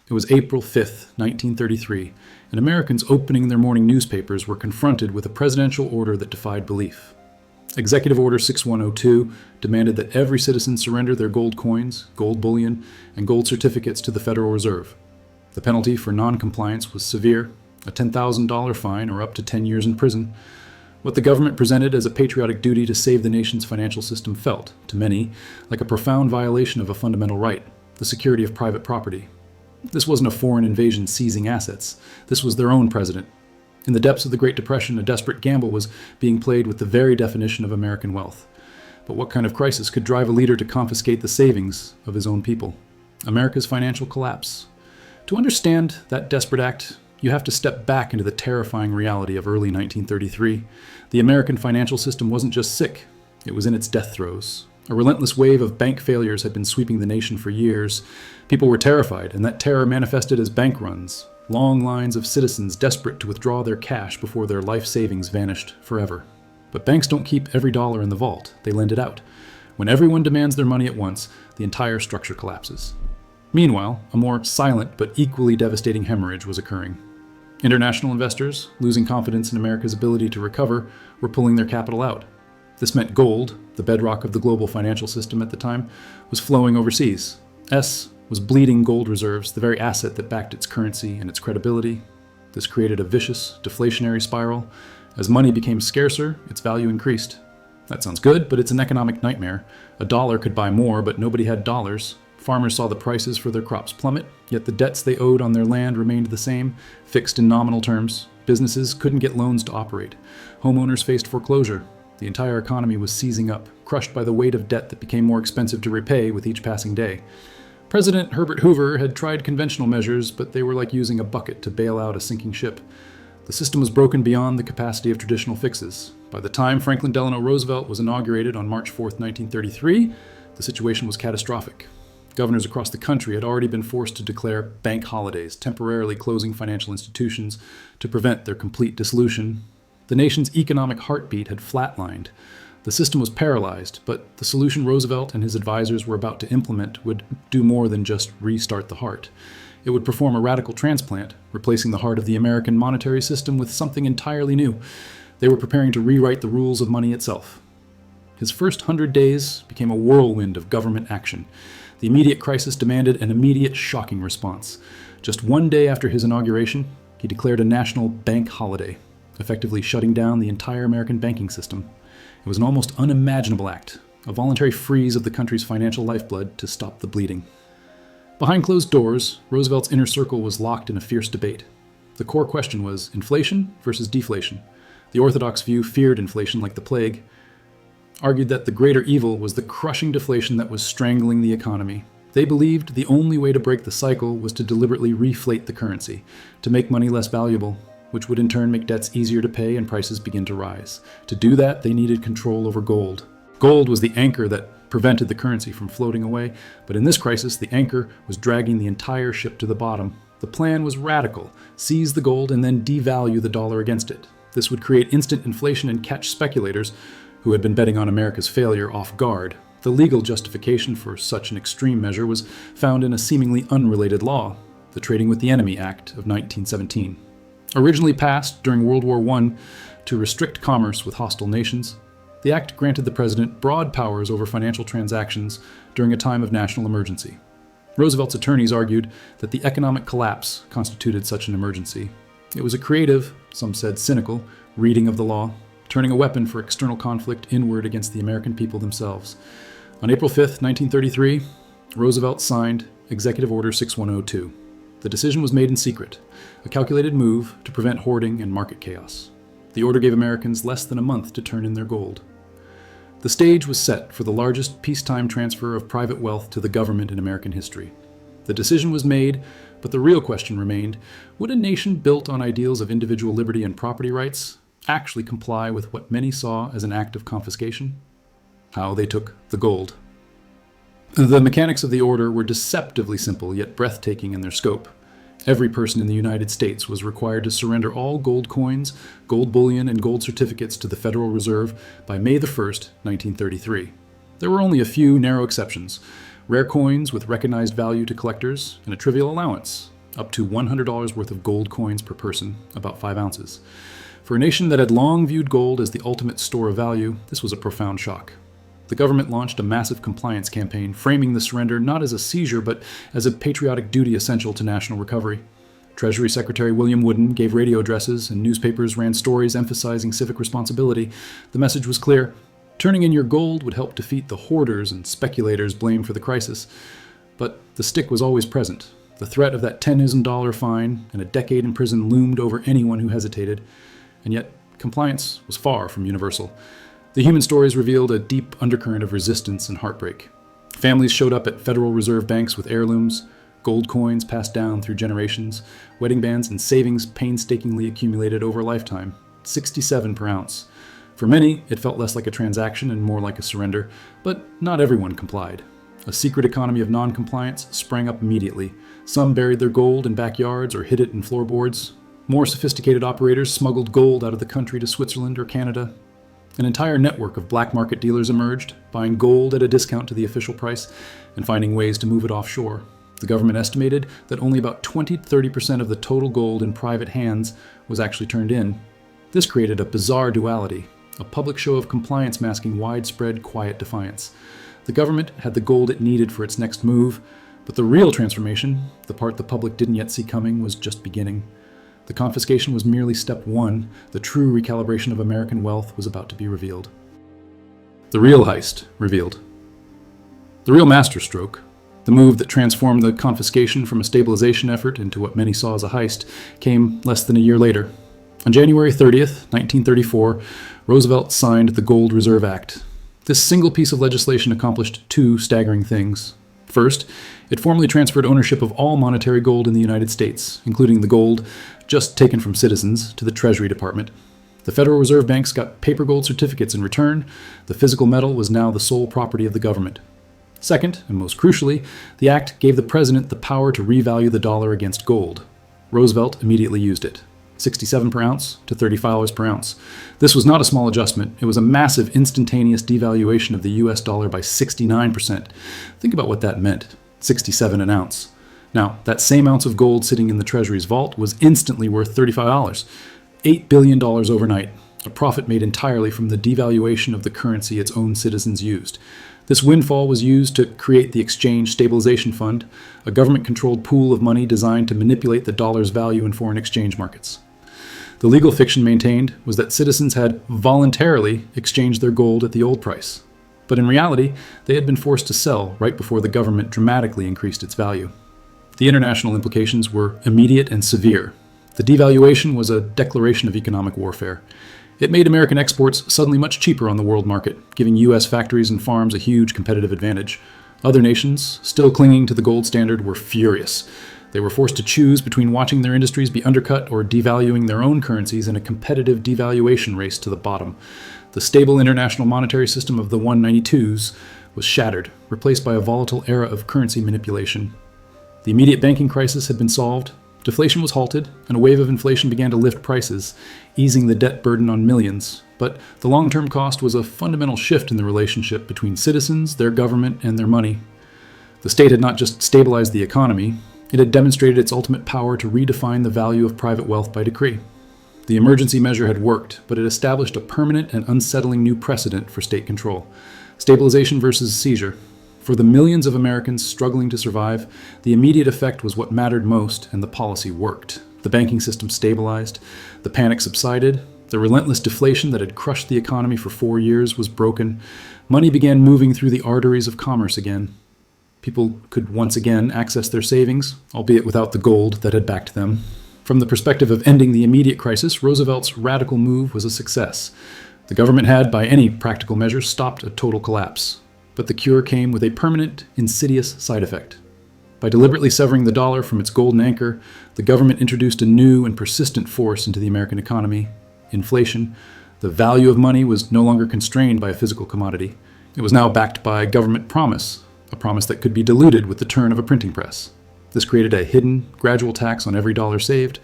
It was April 5th, 1933, and Americans opening their morning newspapers were confronted with a presidential order that defied belief. Executive Order 6102 demanded that every citizen surrender their gold coins, gold bullion, and gold certificates to the Federal Reserve. The penalty for non-compliance was severe, a $10,000 fine or up to 10 years in prison. What the government presented as a patriotic duty to save the nation's financial system felt, to many, like a profound violation of a fundamental right, the security of private property. This wasn't a foreign invasion seizing assets. This was their own president. In the depths of the Great Depression, a desperate gamble was being played with the very definition of American wealth. But what kind of crisis could drive a leader to confiscate the savings of his own people? America's financial collapse. To understand that desperate act, you have to step back into the terrifying reality of early 1933. The American financial system wasn't just sick, it was in its death throes. A relentless wave of bank failures had been sweeping the nation for years. People were terrified, and that terror manifested as bank runs. Long lines of citizens desperate to withdraw their cash before their life savings vanished forever. But banks don't keep every dollar in the vault, they lend it out. When everyone demands their money at once, the entire structure collapses. Meanwhile, a more silent but equally devastating hemorrhage was occurring. International investors, losing confidence in America's ability to recover, were pulling their capital out. This meant gold, the bedrock of the global financial system at the time, was flowing overseas. S was bleeding gold reserves, the very asset that backed its currency and its credibility. This created a vicious, deflationary spiral. As money became scarcer, its value increased. That sounds good, but it's an economic nightmare. A dollar could buy more, but nobody had dollars. Farmers saw the prices for their crops plummet, yet the debts they owed on their land remained the same, fixed in nominal terms. Businesses couldn't get loans to operate. Homeowners faced foreclosure. The entire economy was seizing up, crushed by the weight of debt that became more expensive to repay with each passing day. President Herbert Hoover had tried conventional measures, but they were like using a bucket to bail out a sinking ship. The system was broken beyond the capacity of traditional fixes. By the time Franklin Delano Roosevelt was inaugurated on March 4, 1933, the situation was catastrophic. Governors across the country had already been forced to declare bank holidays, temporarily closing financial institutions to prevent their complete dissolution. The nation's economic heartbeat had flatlined. The system was paralyzed, but the solution Roosevelt and his advisors were about to implement would do more than just restart the heart. It would perform a radical transplant, replacing the heart of the American monetary system with something entirely new. They were preparing to rewrite the rules of money itself. His first 100 days became a whirlwind of government action. The immediate crisis demanded an immediate, shocking response. Just one day after his inauguration, he declared a national bank holiday, effectively shutting down the entire American banking system. It was an almost unimaginable act, a voluntary freeze of the country's financial lifeblood to stop the bleeding. Behind closed doors, Roosevelt's inner circle was locked in a fierce debate. The core question was inflation versus deflation. The orthodox view feared inflation like the plague, argued that the greater evil was the crushing deflation that was strangling the economy. They believed the only way to break the cycle was to deliberately reflate the currency, to make money less valuable, which would in turn make debts easier to pay and prices begin to rise. To do that, they needed control over gold. Gold was the anchor that prevented the currency from floating away, but in this crisis, the anchor was dragging the entire ship to the bottom. The plan was radical: seize the gold and then devalue the dollar against it. This would create instant inflation and catch speculators who had been betting on America's failure off guard. The legal justification for such an extreme measure was found in a seemingly unrelated law, the Trading with the Enemy Act of 1917. Originally passed during World War I to restrict commerce with hostile nations, the act granted the president broad powers over financial transactions during a time of national emergency. Roosevelt's attorneys argued that the economic collapse constituted such an emergency. It was a creative, some said cynical, reading of the law, turning a weapon for external conflict inward against the American people themselves. On April 5, 1933, Roosevelt signed Executive Order 6102. The decision was made in secret, a calculated move to prevent hoarding and market chaos. The order gave Americans less than a month to turn in their gold. The stage was set for the largest peacetime transfer of private wealth to the government in American history. The decision was made, but the real question remained: would a nation built on ideals of individual liberty and property rights actually comply with what many saw as an act of confiscation? How they took the gold. The mechanics of the order were deceptively simple, yet breathtaking in their scope. Every person in the United States was required to surrender all gold coins, gold bullion, and gold certificates to the Federal Reserve by May 1st, 1933. There were only a few narrow exceptions: rare coins with recognized value to collectors, and a trivial allowance: up to $100 worth of gold coins per person, about 5 ounces. For a nation that had long viewed gold as the ultimate store of value, this was a profound shock. The government launched a massive compliance campaign, framing the surrender not as a seizure, but as a patriotic duty essential to national recovery. Treasury Secretary William Wooden gave radio addresses, and newspapers ran stories emphasizing civic responsibility. The message was clear. Turning in your gold would help defeat the hoarders and speculators blamed for the crisis. But the stick was always present. The threat of that $10,000 fine and a decade in prison loomed over anyone who hesitated. And yet, compliance was far from universal. The human stories revealed a deep undercurrent of resistance and heartbreak. Families showed up at Federal Reserve banks with heirlooms, gold coins passed down through generations, wedding bands and savings painstakingly accumulated over a lifetime, 67 per ounce. For many, it felt less like a transaction and more like a surrender, but not everyone complied. A secret economy of non-compliance sprang up immediately. Some buried their gold in backyards or hid it in floorboards. More sophisticated operators smuggled gold out of the country to Switzerland or Canada. An entire network of black market dealers emerged, buying gold at a discount to the official price and finding ways to move it offshore. The government estimated that only about 20-30% of the total gold in private hands was actually turned in. This created a bizarre duality, a public show of compliance masking widespread quiet defiance. The government had the gold it needed for its next move, but the real transformation, the part the public didn't yet see coming, was just beginning. The confiscation was merely step one. The true recalibration of American wealth was about to be revealed. The real heist revealed. The real masterstroke, the move that transformed the confiscation from a stabilization effort into what many saw as a heist, came less than a year later. On January 30th, 1934, Roosevelt signed the Gold Reserve Act. This single piece of legislation accomplished two staggering things. First, it formally transferred ownership of all monetary gold in the United States, including the gold just taken from citizens, to the Treasury Department. The Federal Reserve banks got paper gold certificates in return. The physical metal was now the sole property of the government. Second, and most crucially, the act gave the president the power to revalue the dollar against gold. Roosevelt immediately used it. 67 per ounce to $35 per ounce. This was not a small adjustment. It was a massive instantaneous devaluation of the US dollar by 69%. Think about what that meant. 67 an ounce. Now, that same ounce of gold sitting in the Treasury's vault was instantly worth $35. $8 billion overnight, a profit made entirely from the devaluation of the currency its own citizens used. This windfall was used to create the Exchange Stabilization Fund, a government-controlled pool of money designed to manipulate the dollar's value in foreign exchange markets. The legal fiction maintained was that citizens had voluntarily exchanged their gold at the old price. But in reality, they had been forced to sell right before the government dramatically increased its value. The international implications were immediate and severe. The devaluation was a declaration of economic warfare. It made American exports suddenly much cheaper on the world market, giving U.S. factories and farms a huge competitive advantage. Other nations, still clinging to the gold standard, were furious. They were forced to choose between watching their industries be undercut or devaluing their own currencies in a competitive devaluation race to the bottom. The stable international monetary system of the 192s was shattered, replaced by a volatile era of currency manipulation. The immediate banking crisis had been solved, deflation was halted, and a wave of inflation began to lift prices, easing the debt burden on millions. But the long-term cost was a fundamental shift in the relationship between citizens, their government, and their money. The state had not just stabilized the economy, it had demonstrated its ultimate power to redefine the value of private wealth by decree. The emergency measure had worked, but it established a permanent and unsettling new precedent for state control. Stabilization versus seizure. For the millions of Americans struggling to survive, the immediate effect was what mattered most, and the policy worked. The banking system stabilized, the panic subsided, the relentless deflation that had crushed the economy for 4 years was broken. Money began moving through the arteries of commerce again. People could once again access their savings, albeit without the gold that had backed them. From the perspective of ending the immediate crisis, Roosevelt's radical move was a success. The government had, by any practical measure, stopped a total collapse. But the cure came with a permanent, insidious side effect. By deliberately severing the dollar from its golden anchor, the government introduced a new and persistent force into the American economy: inflation. The value of money was no longer constrained by a physical commodity. It was now backed by government promise, a promise that could be diluted with the turn of a printing press. This created a hidden, gradual tax on every dollar saved.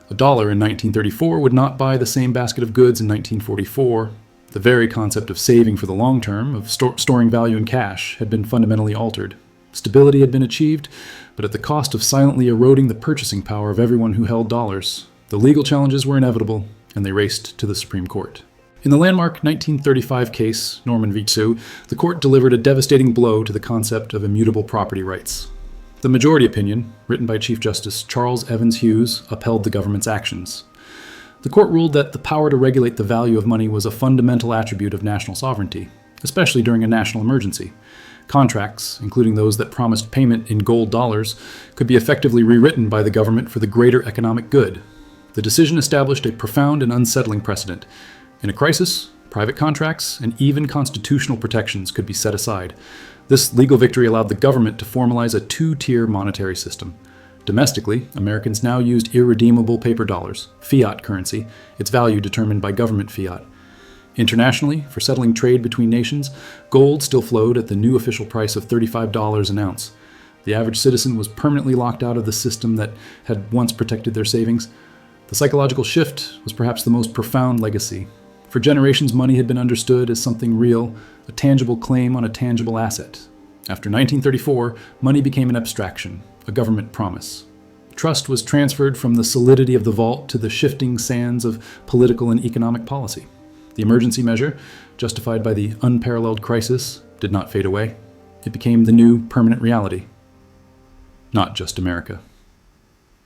A dollar in 1934 would not buy the same basket of goods in 1944. The very concept of saving for the long term, of storing value in cash, had been fundamentally altered. Stability had been achieved, but at the cost of silently eroding the purchasing power of everyone who held dollars. The legal challenges were inevitable, and they raced to the Supreme Court. In the landmark 1935 case, Norman v. Sue, the court delivered a devastating blow to the concept of immutable property rights. The majority opinion, written by Chief Justice Charles Evans Hughes, upheld the government's actions. The court ruled that the power to regulate the value of money was a fundamental attribute of national sovereignty, especially during a national emergency. Contracts, including those that promised payment in gold dollars, could be effectively rewritten by the government for the greater economic good. The decision established a profound and unsettling precedent. In a crisis, private contracts and even constitutional protections could be set aside. This legal victory allowed the government to formalize a two-tier monetary system. Domestically, Americans now used irredeemable paper dollars, fiat currency, its value determined by government fiat. Internationally, for settling trade between nations, gold still flowed at the new official price of $35 an ounce. The average citizen was permanently locked out of the system that had once protected their savings. The psychological shift was perhaps the most profound legacy. For generations, money had been understood as something real, a tangible claim on a tangible asset. After 1934, money became an abstraction, a government promise. Trust was transferred from the solidity of the vault to the shifting sands of political and economic policy. The emergency measure, justified by the unparalleled crisis, did not fade away. It became the new permanent reality. Not just America.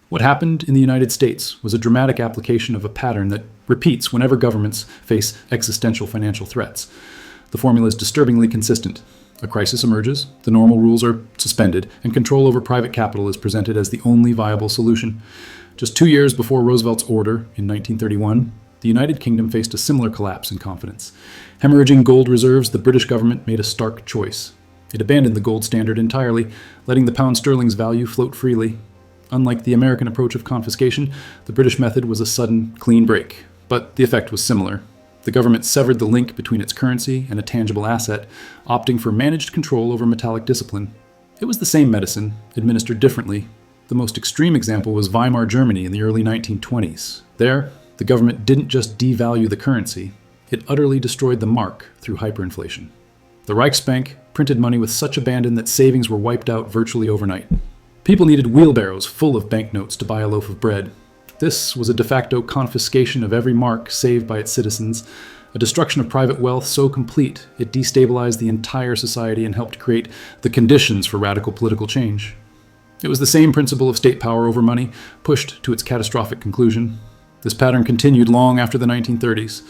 What happened in the United States was a dramatic application of a pattern that repeats whenever governments face existential financial threats. The formula is disturbingly consistent. A crisis emerges, the normal rules are suspended, and control over private capital is presented as the only viable solution. Just 2 years before Roosevelt's order in 1931, the United Kingdom faced a similar collapse in confidence. Hemorrhaging gold reserves, the British government made a stark choice. It abandoned the gold standard entirely, letting the pound sterling's value float freely. Unlike the American approach of confiscation, the British method was a sudden, clean break, but the effect was similar. The government severed the link between its currency and a tangible asset, opting for managed control over metallic discipline. It was the same medicine, administered differently. The most extreme example was Weimar Germany in the early 1920s. There, the government didn't just devalue the currency, it utterly destroyed the mark through hyperinflation. The Reichsbank printed money with such abandon that savings were wiped out virtually overnight. People needed wheelbarrows full of banknotes to buy a loaf of bread. This was a de facto confiscation of every mark saved by its citizens, a destruction of private wealth so complete it destabilized the entire society and helped create the conditions for radical political change. It was the same principle of state power over money, pushed to its catastrophic conclusion. This pattern continued long after the 1930s.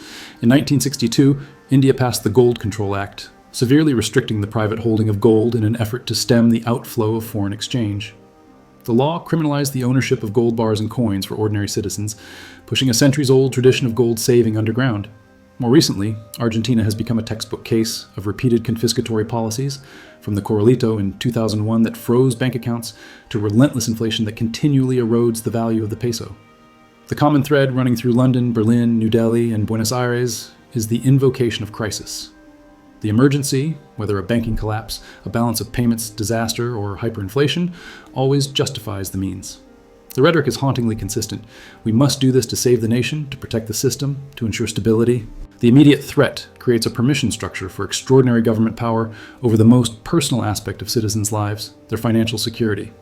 In 1962, India passed the Gold Control Act, severely restricting the private holding of gold in an effort to stem the outflow of foreign exchange. The law criminalized the ownership of gold bars and coins for ordinary citizens, pushing a centuries-old tradition of gold saving underground. More recently, Argentina has become a textbook case of repeated confiscatory policies, from the Corralito in 2001 that froze bank accounts to relentless inflation that continually erodes the value of the peso. The common thread running through London, Berlin, New Delhi, and Buenos Aires is the invocation of crisis. The emergency, whether a banking collapse, a balance of payments disaster, or hyperinflation, always justifies the means. The rhetoric is hauntingly consistent. We must do this to save the nation, to protect the system, to ensure stability. The immediate threat creates a permission structure for extraordinary government power over the most personal aspect of citizens' lives, their financial security.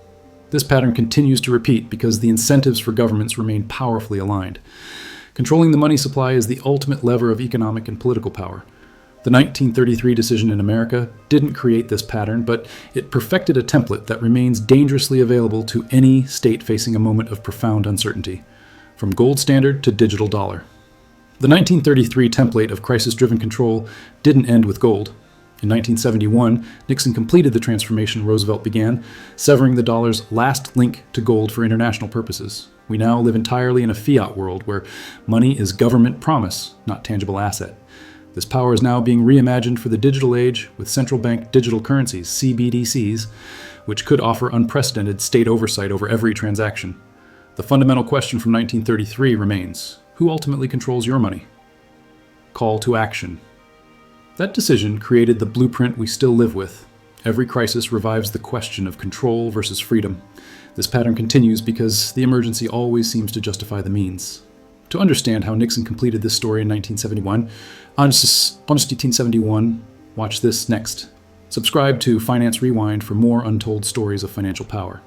This pattern continues to repeat because the incentives for governments remain powerfully aligned. Controlling the money supply is the ultimate lever of economic and political power. The 1933 decision in America didn't create this pattern, but it perfected a template that remains dangerously available to any state facing a moment of profound uncertainty, from gold standard to digital dollar. The 1933 template of crisis-driven control didn't end with gold. In 1971, Nixon completed the transformation Roosevelt began, severing the dollar's last link to gold for international purposes. We now live entirely in a fiat world where money is government promise, not tangible asset. This power is now being reimagined for the digital age with central bank digital currencies, CBDCs, which could offer unprecedented state oversight over every transaction. The fundamental question from 1933 remains: who ultimately controls your money? Call to action. That decision created the blueprint we still live with. Every crisis revives the question of control versus freedom. This pattern continues because the emergency always seems to justify the means. To understand how Nixon completed this story in 1971, watch this next. Subscribe to Finance Rewind for more untold stories of financial power.